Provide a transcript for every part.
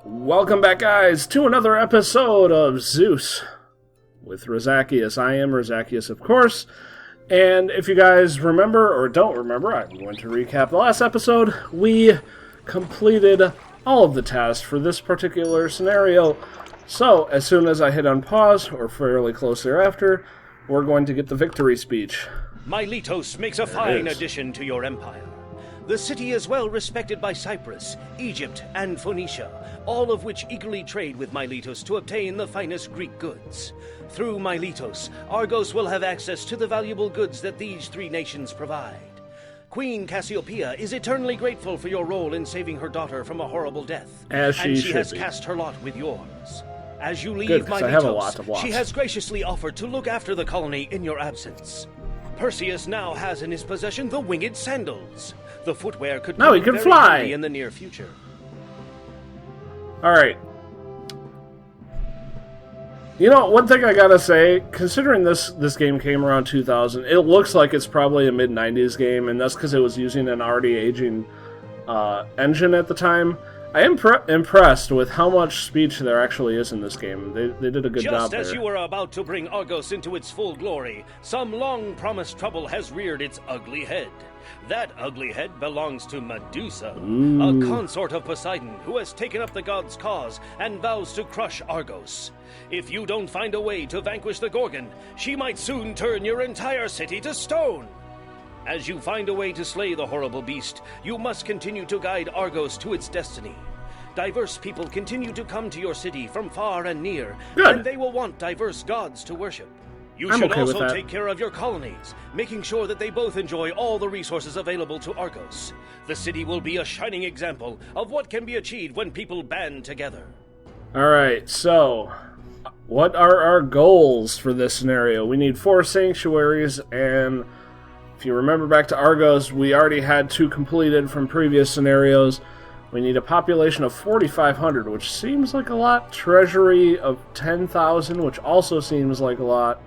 Welcome back, guys, to another episode of Zeus with Razakius. I am Razakius, of course, and if you guys remember or don't remember, I'm going to recap the last episode. We completed all of the tasks for this particular scenario, so as soon as I hit on pause, or fairly close thereafter, we're going to get the victory speech. Miletos makes a fine addition to your empire. The city is well respected by Cyprus, Egypt, and Phoenicia, all of which eagerly trade with Miletos to obtain the finest Greek goods. Through Miletos, Argos will have access to the valuable goods that these three nations provide. Queen Cassiopeia is eternally grateful for your role in saving her daughter from a horrible death, and she has cast her lot with yours. As you leave Miletos, she has graciously offered to look after the colony in your absence. Perseus now has in his possession the winged sandals. The footwear could now he can fly in the near future. Alright. You know, one thing I gotta say, considering this game came around 2000, it looks like it's probably a mid-90s game, and that's because it was using an already aging engine at the time. I am impressed with how much speech there actually is in this game. They did a good job there. Just as you were about to bring Argos into its full glory, some long-promised trouble has reared its ugly head. That ugly head belongs to Medusa, a consort of Poseidon who has taken up the god's cause and vows to crush Argos. If you don't find a way to vanquish the Gorgon, she might soon turn your entire city to stone. As you find a way to slay the horrible beast, you must continue to guide Argos to its destiny. Diverse people continue to come to your city from far and near, and they will want diverse gods to worship. You should also take care of your colonies, making sure that they both enjoy all the resources available to Argos. The city will be a shining example of what can be achieved when people band together. Alright, so what are our goals for this scenario? We need 4 sanctuaries, and if you remember back to Argos, we already had 2 completed from previous scenarios. We need a population of 4,500, which seems like a lot. Treasury of 10,000, which also seems like a lot.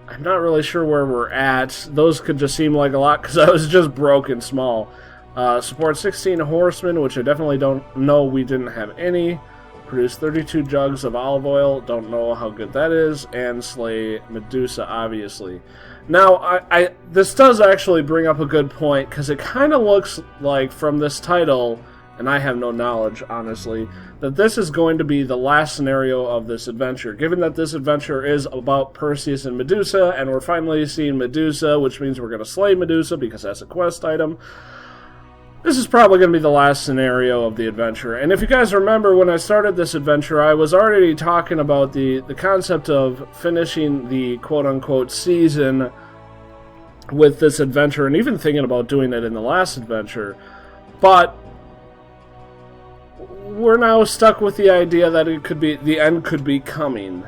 I'm not really sure where we're at. Those could just seem like a lot because I was just broken small. Support 16 horsemen, which I definitely don't know we didn't have any. Produce 32 jugs of olive oil. Don't know how good that is. And slay Medusa, obviously. Now, this does actually bring up a good point because it kind of looks like from this title, and I have no knowledge, honestly, that this is going to be the last scenario of this adventure. Given that this adventure is about Perseus and Medusa, and we're finally seeing Medusa, which means we're going to slay Medusa because that's a quest item, this is probably going to be the last scenario of the adventure. And if you guys remember, when I started this adventure, I was already talking about the concept of finishing the quote-unquote season with this adventure, and even thinking about doing it in the last adventure. But we're now stuck with the idea that it could be the end could be coming.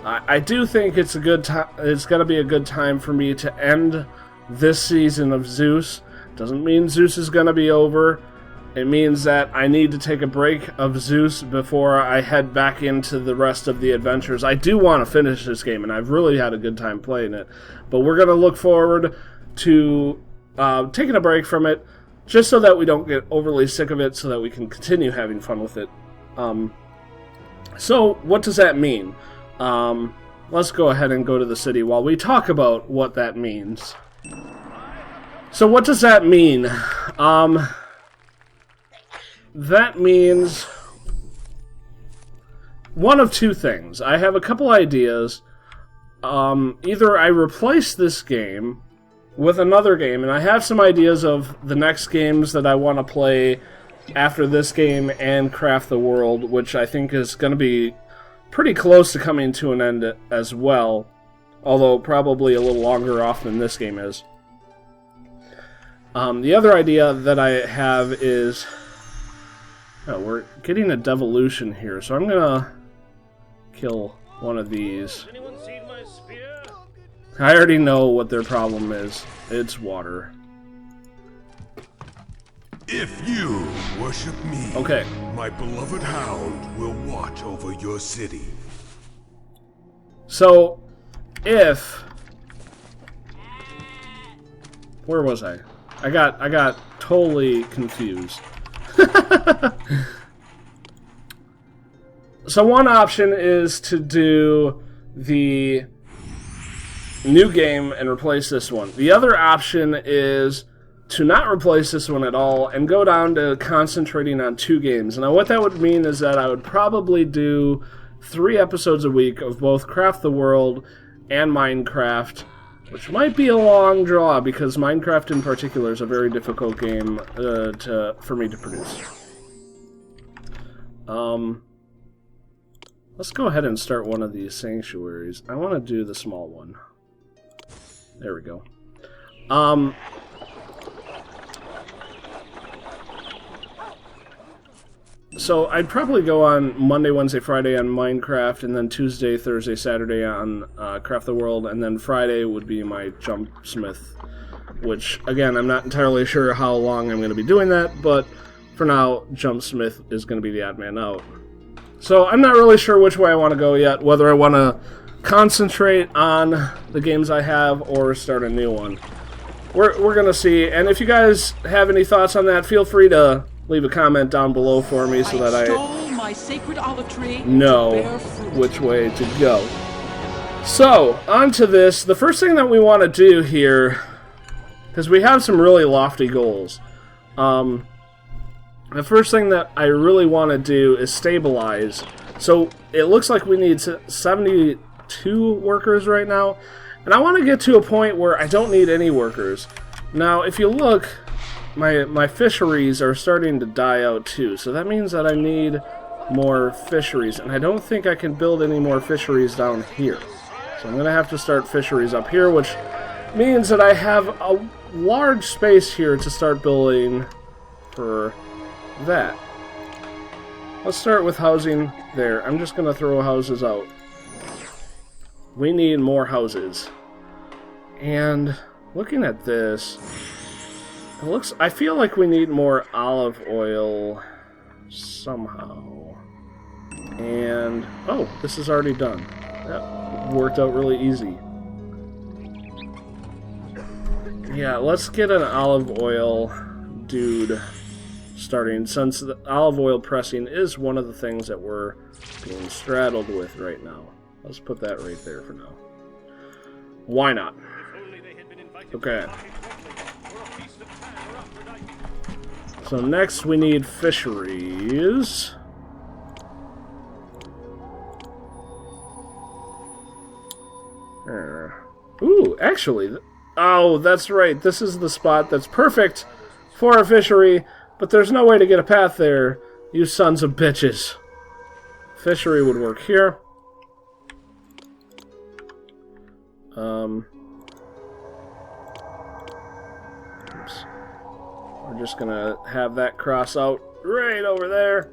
I do think it's a good time. It's going to be a good time for me to end this season of Zeus. Doesn't mean Zeus is going to be over. It means that I need to take a break of Zeus before I head back into the rest of the adventures. I do want to finish this game, and I've really had a good time playing it. But we're going to look forward to taking a break from it, just so that we don't get overly sick of it, so that we can continue having fun with it. So, what does that mean? Let's go ahead and go to the city while we talk about what that means. So, what does that mean? That means one of two things. I have a couple ideas. Either I replace this game with another game, and I have some ideas of the next games that I want to play after this game and Craft the World, which I think is going to be pretty close to coming to an end as well, although probably a little longer off than this game is. The other idea that I have is... Oh, we're getting a devolution here, so I'm going to kill one of these. I already know what their problem is. It's water. If you worship me, okay, my beloved hound will watch over your city. So, if... Where was I? I got totally confused. So one option is to do the new game and replace this one. The other option is to not replace this one at all and go down to concentrating on 2 games. Now what that would mean is that I would probably do 3 episodes a week of both Craft the World and Minecraft, which might be a long draw because Minecraft in particular is a very difficult game for me to produce. Let's go ahead and start one of these sanctuaries. I want to do the small one. There we go. So I'd probably go on Monday, Wednesday, Friday on Minecraft, and then Tuesday, Thursday, Saturday on Craft the World, and then Friday would be my Jumpsmith, which, again, I'm not entirely sure how long I'm going to be doing that, but for now, Jumpsmith is going to be the odd man out. So I'm not really sure which way I want to go yet, whether I want to concentrate on the games I have or start a new one. We're going to see, and if you guys have any thoughts on that, feel free to leave a comment down below for me so that I know which way to go. So, on to this. The first thing that we want to do here, because we have some really lofty goals, the first thing that I really want to do is stabilize. So, it looks like we need 72 workers right now, and I want to get to a point where I don't need any workers. Now, if you look, my fisheries are starting to die out too, so that means that I need more fisheries, and I don't think I can build any more fisheries down here. So I'm going to have to start fisheries up here, which means that I have a large space here to start building for that. Let's start with housing there. I'm just going to throw houses out. We need more houses. And looking at this, I feel like we need more olive oil somehow. And, oh, this is already done. That worked out really easy. Yeah, let's get an olive oil dude starting, since the olive oil pressing is one of the things that we're being straddled with right now. Let's put that right there for now. Why not? Okay. So next we need fisheries. Ooh, actually, oh, that's right. This is the spot that's perfect for a fishery, but there's no way to get a path there, you sons of bitches. Fishery would work here. Oops. We're just gonna have that cross out right over there.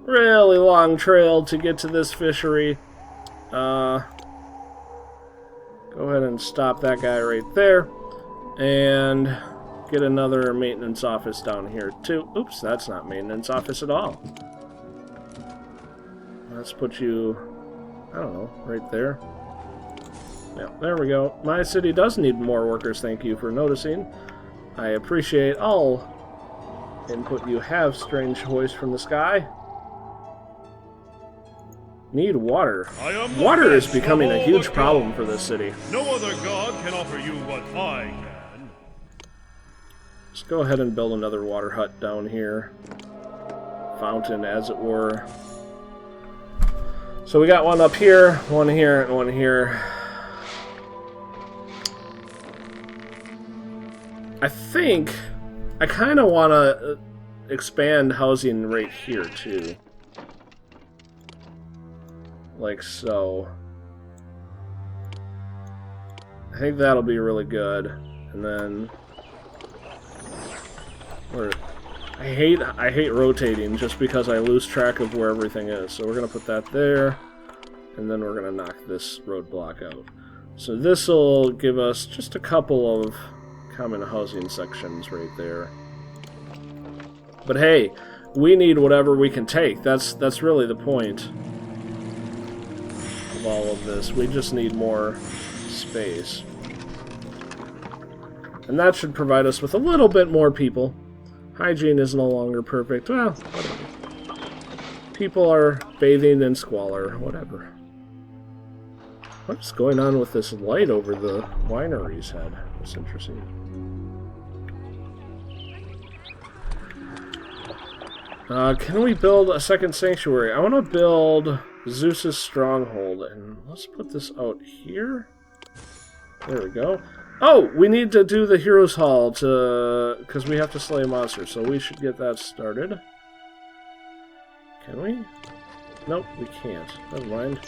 Really long trail to get to this fishery. Go ahead and stop that guy right there. And get another maintenance office down here too. Oops, that's not maintenance office at all. Let's put you, I don't know, right there. Yeah, there we go. My city does need more workers, thank you for noticing. I appreciate all input you have, strange voice from the sky. Need water. Water is becoming a huge problem for this city. No other god can offer you what I can. Let's go ahead and build another water hut down here. Fountain, as it were. So we got one up here, and one here. I think I kind of want to expand housing right here, too. Like so. I think that'll be really good. And then I hate rotating just because I lose track of where everything is. So we're gonna put that there, and then we're gonna knock this roadblock out. So this will give us just a couple of common housing sections right there. But hey, we need whatever we can take. That's really the point of all of this. We just need more space. And that should provide us with a little bit more people. Hygiene is no longer perfect. Well, whatever. people are bathing in squalor. Whatever. What's going on with this light over the winery's head? That's interesting. Can we build a second sanctuary? I want to build Zeus's stronghold, and let's put this out here. There we go. Oh, we need to do the Heroes Hall because we have to slay a monster, so we should get that started. Can we? Nope, we can't. Never mind.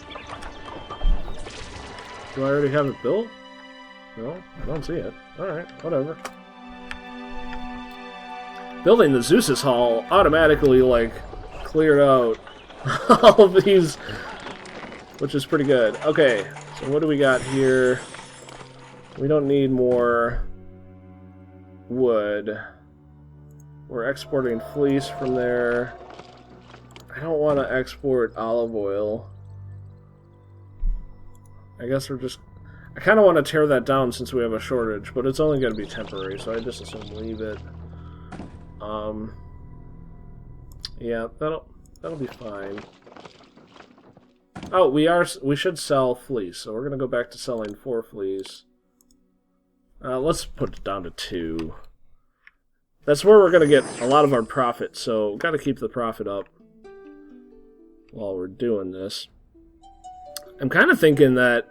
Do I already have it built? No, I don't see it. Alright, whatever. Building the Zeus's Hall automatically, like, cleared out all of these, which is pretty good. Okay, so what do we got here? We don't need more wood. We're exporting fleece from there. I don't want to export olive oil. I guess we're just... I kind of want to tear that down since we have a shortage, but it's only going to be temporary, so I just assume leave it. Yeah, that'll be fine. Oh, we should sell fleece, so we're going to go back to selling 4 fleece. Let's put it down to 2. That's where we're going to get a lot of our profit, so got to keep the profit up while we're doing this. I'm kind of thinking that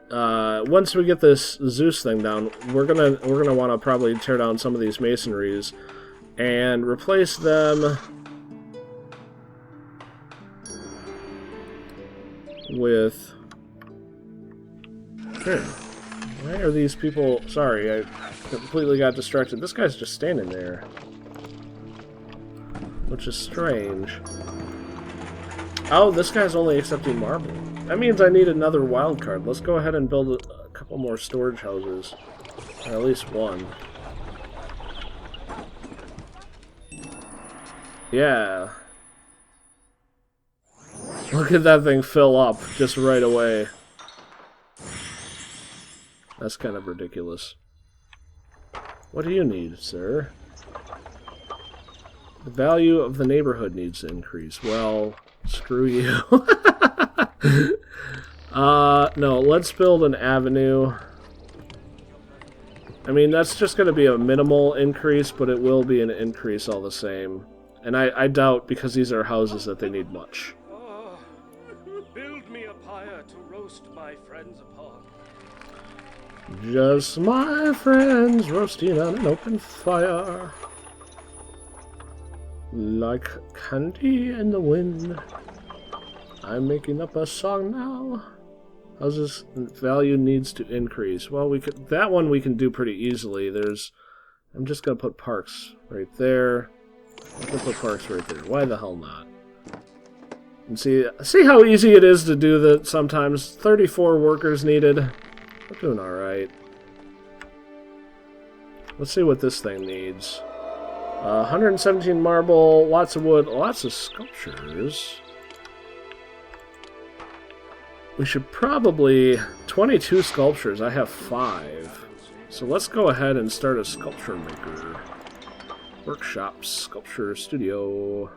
once we get this Zeus thing down, we're gonna want to probably tear down some of these masonries and replace them with... Why are these people... Sorry, I completely got distracted. This guy's just standing there, which is strange. Oh, this guy's only accepting marble. That means I need another wild card. Let's go ahead and build a couple more storage houses. Or at least one. Yeah. Look at that thing fill up just right away. That's kind of ridiculous. What do you need, sir? The value of the neighborhood needs to increase. Well, screw you. No, let's build an avenue. I mean, that's just going to be a minimal increase, but it will be an increase all the same. And I doubt, because these are houses, that they need much. Build me a pyre to roast my friends upon. Just my friends roasting on an open fire. Like candy in the wind. I'm making up a song now. Houses value needs to increase. Well, that one we can do pretty easily. I'm just gonna put parks right there. I'm gonna put parks right there. Why the hell not? And see how easy it is to do that sometimes. 34 workers needed. We're doing alright. Let's see what this thing needs. 117 marble, lots of wood, lots of sculptures. We should probably... 22 sculptures, I have 5. So let's go ahead and start a sculpture maker. Workshop, sculpture studio.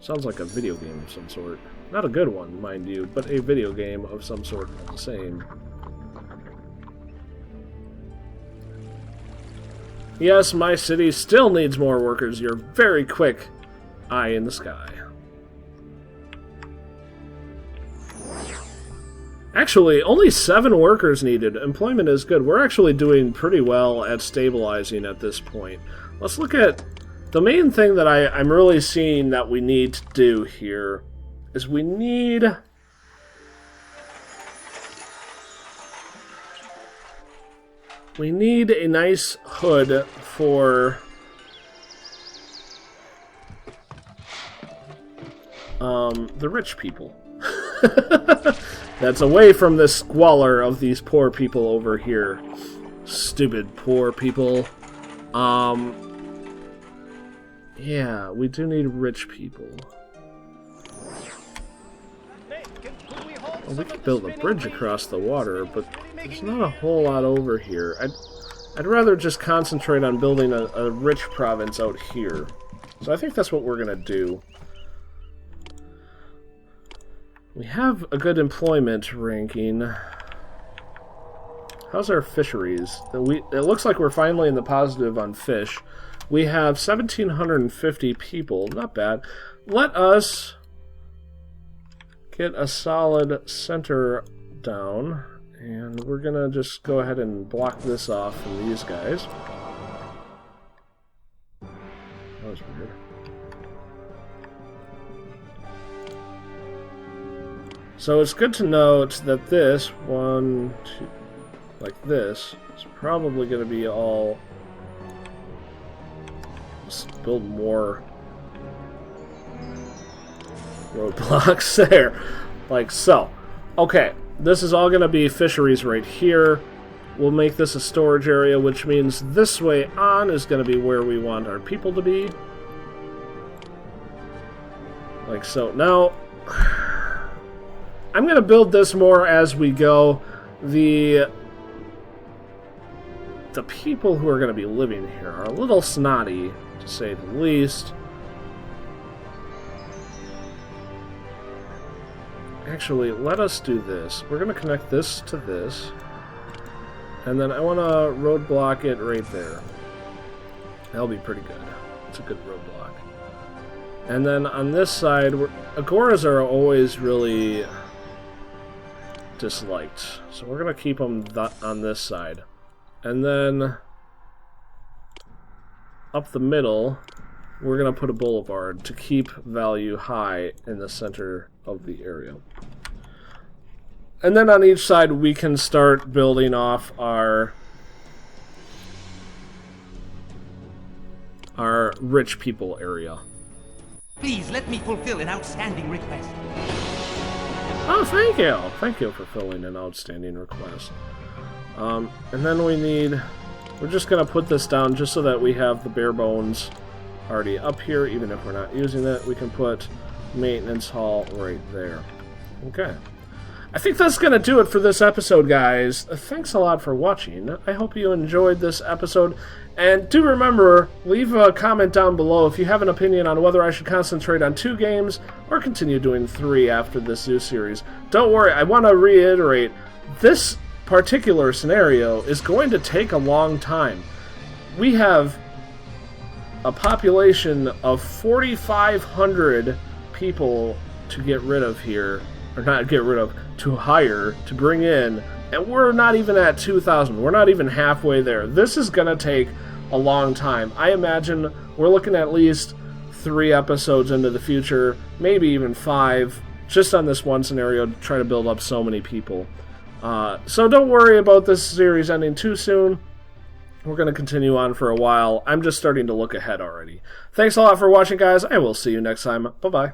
Sounds like a video game of some sort. Not a good one, mind you, but a video game of some sort all the same. Yes, my city still needs more workers. You're very quick. Eye in the sky. Actually, only 7 workers needed. Employment is good. We're actually doing pretty well at stabilizing at this point. Let's look at... The main thing that I'm really seeing that we need to do here is we need... We need a nice hood for the rich people. That's away from the squalor of these poor people over here. Stupid poor people. Yeah, we do need rich people. Well, we could build a bridge across the water, but there's not a whole lot over here. I'd rather just concentrate on building a rich province out here. So I think that's what we're gonna do. We have a good employment ranking. How's our fisheries? It looks like we're finally in the positive on fish. We have 1,750 people. Not bad. Let us get a solid center down. And we're going to just go ahead and block this off from these guys. That was weird. So it's good to note that this, one, two, like this, is probably going to be all... Let's build more roadblocks there. Like so. Okay, this is all going to be fisheries right here. We'll make this a storage area, which means this way on is going to be where we want our people to be. Like so. Now, I'm going to build this more as we go. The people who are going to be living here are a little snotty, to say the least. Actually, let us do this. We're going to connect this to this. And then I want to roadblock it right there. That'll be pretty good. It's a good roadblock. And then on this side, agoras are always really disliked. So we're going to keep them on this side. And then up the middle, we're going to put a boulevard to keep value high in the center of the area. And then on each side, we can start building off our rich people area. Please let me fulfill an outstanding request. Oh, thank you. Thank you for filling an outstanding request. And then we're just going to put this down just so that we have the bare bones already up here. Even if we're not using it, we can put maintenance hall right there. Okay. I think that's going to do it for this episode, guys. Thanks a lot for watching. I hope you enjoyed this episode. And do remember, leave a comment down below if you have an opinion on whether I should concentrate on 2 games or continue doing 3 after this Zeus series. Don't worry, I want to reiterate, this particular scenario is going to take a long time. We have a population of 4,500 people to get rid of here. Or not get rid of, to hire, to bring in, and we're not even at 2,000. We're not even halfway there. This is going to take a long time. I imagine we're looking at least 3 episodes into the future, maybe even 5, just on this one scenario to try to build up so many people. So don't worry about this series ending too soon. We're going to continue on for a while. I'm just starting to look ahead already. Thanks a lot for watching, guys. I will see you next time. Bye-bye.